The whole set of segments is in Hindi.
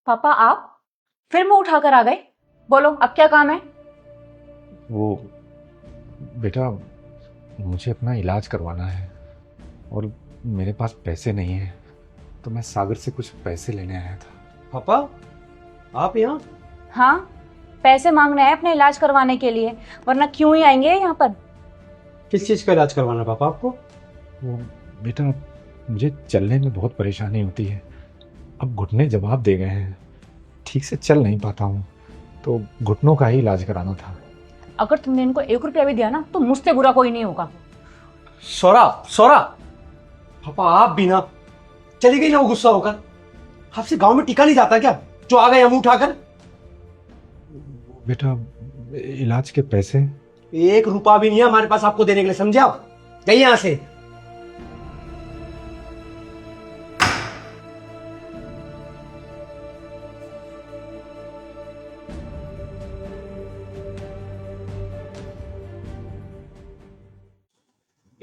पापा आप फिर मुंह उठाकर आ गए। बोलो अब क्या काम है? वो बेटा, मुझे अपना इलाज करवाना है और मेरे पास पैसे नहीं हैं, तो मैं सागर से कुछ पैसे लेने आया था। पापा आप यहाँ? हाँ, पैसे मांगने आए अपने इलाज करवाने के लिए, वरना क्यों ही आएंगे यहाँ पर। किस चीज़ का इलाज करवाना है पापा आपको? वो बेटा, मुझे चलने में बहुत परेशानी होती है। अब घुटने जवाब दे गए हैं, ठीक से चल नहीं पाता हूँ, तो घुटनों का ही इलाज कराना था। अगर तुमने इनको 1 रुपया भी दिया ना तो मुझसे बुरा कोई नहीं होगा। सौरा सौरा, पापा आप भी ना चली गई ना वो गुस्सा होकर। आपसे गांव में टिका नहीं जाता क्या जो आ गए हम उठाकर? बेटा, इलाज के पैसे 1 रुपया भी नहीं है हमारे पास आपको देने के लिए, समझे आप? जाइए यहां से।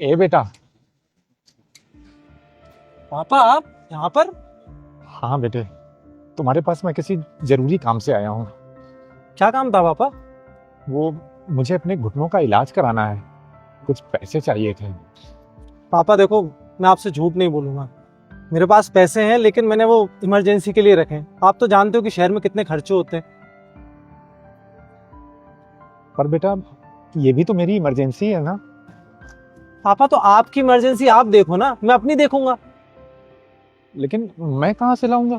ए बेटा। पापा आप यहाँ पर? हाँ बेटे, तुम्हारे पास मैं किसी जरूरी काम से आया हूँ। क्या काम था पापा? वो मुझे अपने घुटनों का इलाज कराना है, कुछ पैसे चाहिए थे। पापा देखो, मैं आपसे झूठ नहीं बोलूंगा, मेरे पास पैसे हैं लेकिन मैंने वो इमरजेंसी के लिए रखे हैं। आप तो जानते हो कि शहर में कितने खर्चे होते हैं। पर बेटा, ये भी तो मेरी इमरजेंसी है ना। पापा तो आपकी इमरजेंसी आप देखो ना, मैं अपनी देखूंगा। लेकिन मैं कहाँ से लाऊंगा?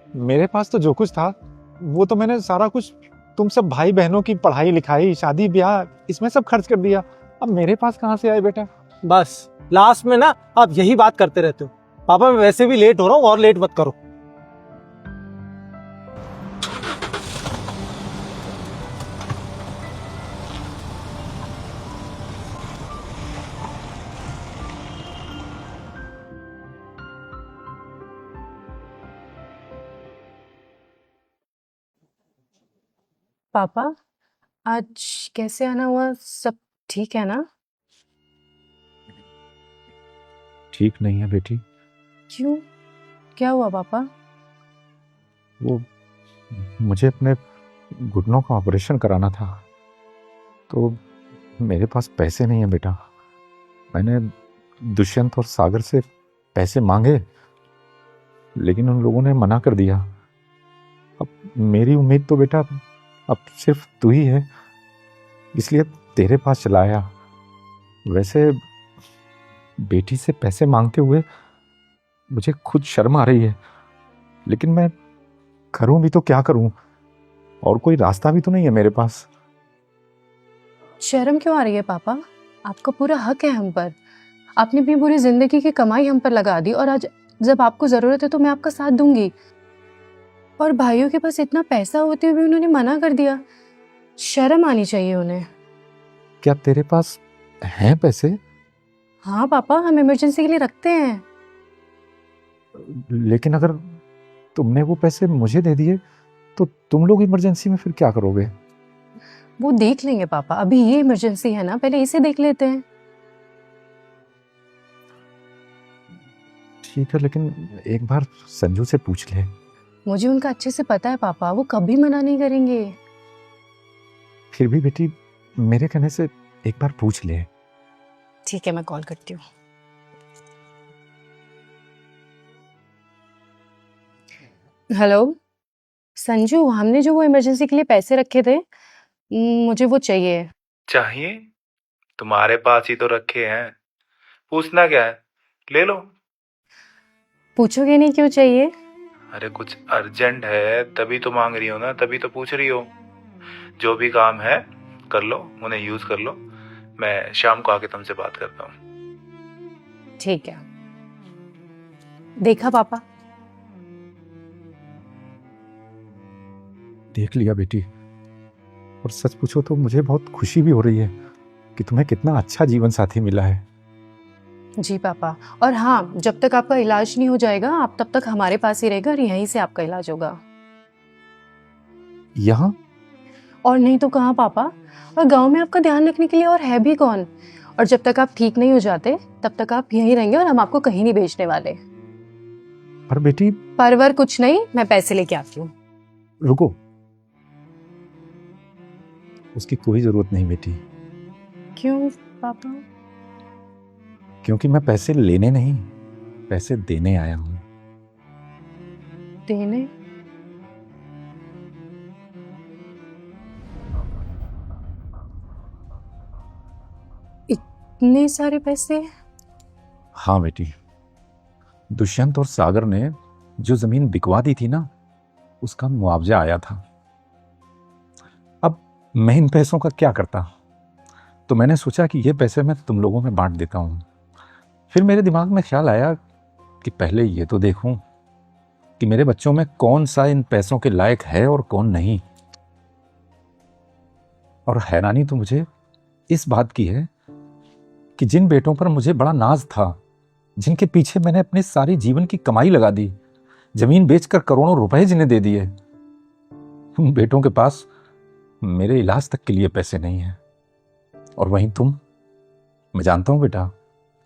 मेरे पास तो जो कुछ था वो तो मैंने सारा कुछ तुम सब भाई बहनों की पढ़ाई लिखाई शादी ब्याह इसमें सब खर्च कर दिया। अब मेरे पास कहाँ से आए बेटा? बस लास्ट में ना आप यही बात करते रहते हो। पापा मैं वैसे भी लेट हो रहा हूँ, और लेट मत करो। पापा आज कैसे आना हुआ? सब ठीक है ना? ठीक नहीं है बेटी। क्यों, क्या हुआ पापा? वो मुझे अपने घुटनों का ऑपरेशन कराना था, तो मेरे पास पैसे नहीं है बेटा। मैंने दुष्यंत और सागर से पैसे मांगे, लेकिन उन लोगों ने मना कर दिया। अब मेरी उम्मीद तो बेटा अब सिर्फ तू ही है, इसलिए तेरे पास चला आया। वैसे बेटी से पैसे मांगते हुए मुझे खुद शर्म आ रही है, लेकिन मैं करूं भी तो क्या करूं? और कोई रास्ता भी तो नहीं है मेरे पास। शर्म क्यों आ रही है पापा? आपका पूरा हक है हम पर। आपने अपनी पूरी जिंदगी की कमाई हम पर लगा दी, और आज जब आपको जरूरत है तो मैं आपका साथ दूंगी। और भाइयों के पास इतना पैसा होते हुए भी उन्होंने मना कर दिया। शर्म आनी चाहिए उन्हें। क्या तेरे पास हैं पैसे? हाँ पापा, हम इमरजेंसी के लिए रखते हैं। लेकिन अगर तुमने वो पैसे मुझे दे दिए तो तुम लोग इमरजेंसी में फिर क्या करोगे? वो देख लेंगे पापा, अभी ये इमरजेंसी है ना, पहले इसे देख लेते हैं। ठीक है, लेकिन एक बार संजू से पूछ ले। मुझे उनका अच्छे से पता है पापा, वो कभी मना नहीं करेंगे। फिर भी बेटी, मेरे कहने से एक बार पूछ ले। ठीक है, मैं कॉल करती हूँ। हेलो संजू, हमने जो वो इमरजेंसी के लिए पैसे रखे थे, मुझे वो चाहिए। चाहिए? तुम्हारे पास ही तो रखे हैं, पूछना क्या है, ले लो। पूछोगे नहीं क्यों चाहिए? अरे कुछ अर्जेंट है तभी तो मांग रही हो ना, तभी तो पूछ रही हो। जो भी काम है कर लो, उन्हें यूज कर लो। मैं शाम को आके तुमसे बात करता हूँ। ठीक है। देखा पापा? देख लिया बेटी, और सच पूछो तो मुझे बहुत खुशी भी हो रही है कि तुम्हें कितना अच्छा जीवन साथी मिला है। जी पापा, और हाँ, जब तक आपका इलाज नहीं हो जाएगा आप तब तक हमारे पास ही रहेगा, और यहीं से आपका इलाज होगा। यहाँ? और नहीं तो कहाँ पापा, और गांव में आपका ध्यान रखने के लिए और है भी कौन? और जब तक आप ठीक नहीं हो जाते तब तक आप यहीं रहेंगे, और हम आपको कहीं नहीं भेजने वाले। पर बेटी परवर कुछ नहीं, मैं पैसे लेके आती हूँ। रुको, उसकी कोई जरूरत नहीं बेटी, क्यों पापा? क्योंकि मैं पैसे लेने नहीं, पैसे देने आया हूं। देने? इतने सारे पैसे? हाँ बेटी, दुष्यंत और सागर ने जो जमीन बिकवा दी थी ना, उसका मुआवजा आया था। अब मैं इन पैसों का क्या करता, तो मैंने सोचा कि ये पैसे मैं तुम लोगों में बांट देता हूं। फिर मेरे दिमाग में ख्याल आया कि पहले ये तो देखूं कि मेरे बच्चों में कौन सा इन पैसों के लायक है और कौन नहीं। और हैरानी तो मुझे इस बात की है कि जिन बेटों पर मुझे बड़ा नाज था, जिनके पीछे मैंने अपने सारी जीवन की कमाई लगा दी, जमीन बेचकर करोड़ों रुपए जिन्हें दे दिए, उन बेटों के पास मेरे इलाज तक के लिए पैसे नहीं हैं। और वहीं तुम, मैं जानता हूं बेटा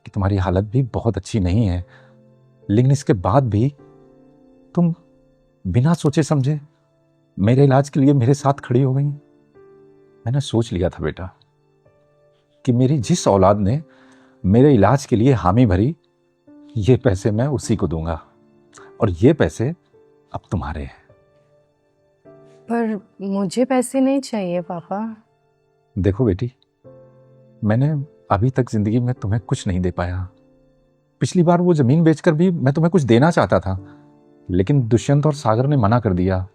कि तुम्हारी हालत भी बहुत अच्छी नहीं है, लेकिन इसके बाद भी तुम बिना सोचे समझे मेरे इलाज के लिए मेरे साथ खड़ी हो गई। मैंने सोच लिया था बेटा कि मेरी जिस औलाद ने मेरे इलाज के लिए हामी भरी, ये पैसे मैं उसी को दूंगा, और ये पैसे अब तुम्हारे हैं। पर मुझे पैसे नहीं चाहिए पापा। देखो बेटी, मैंने अभी तक जिंदगी में तुम्हें कुछ नहीं दे पाया। पिछली बार वो जमीन बेचकर भी मैं तुम्हें कुछ देना चाहता था, लेकिन दुष्यंत और सागर ने मना कर दिया।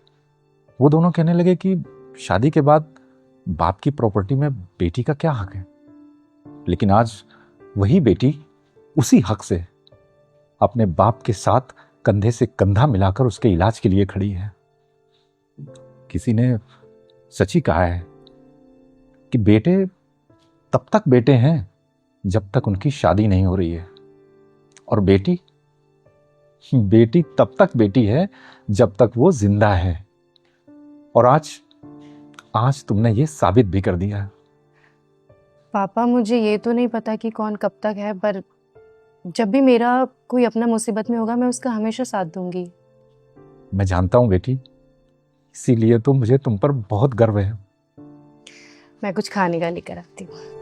वो दोनों कहने लगे कि शादी के बाद बाप की प्रॉपर्टी में बेटी का क्या हक है। लेकिन आज वही बेटी उसी हक से अपने बाप के साथ कंधे से कंधा मिलाकर उसके इलाज के लिए खड़ी है। किसी ने सच ही कहा है कि बेटे तब तक बेटे हैं जब तक उनकी शादी नहीं हो रही है, और बेटी तब तक बेटी है जब तक वो जिंदा है। और आज तुमने ये साबित भी कर दिया। पापा मुझे ये तो नहीं पता कि कौन कब तक है, पर जब भी मेरा कोई अपना मुसीबत में होगा मैं उसका हमेशा साथ दूंगी। मैं जानता हूं बेटी, इसीलिए तो मुझे तुम पर बहुत गर्व है। मैं कुछ खाने का लेकर आती हूँ।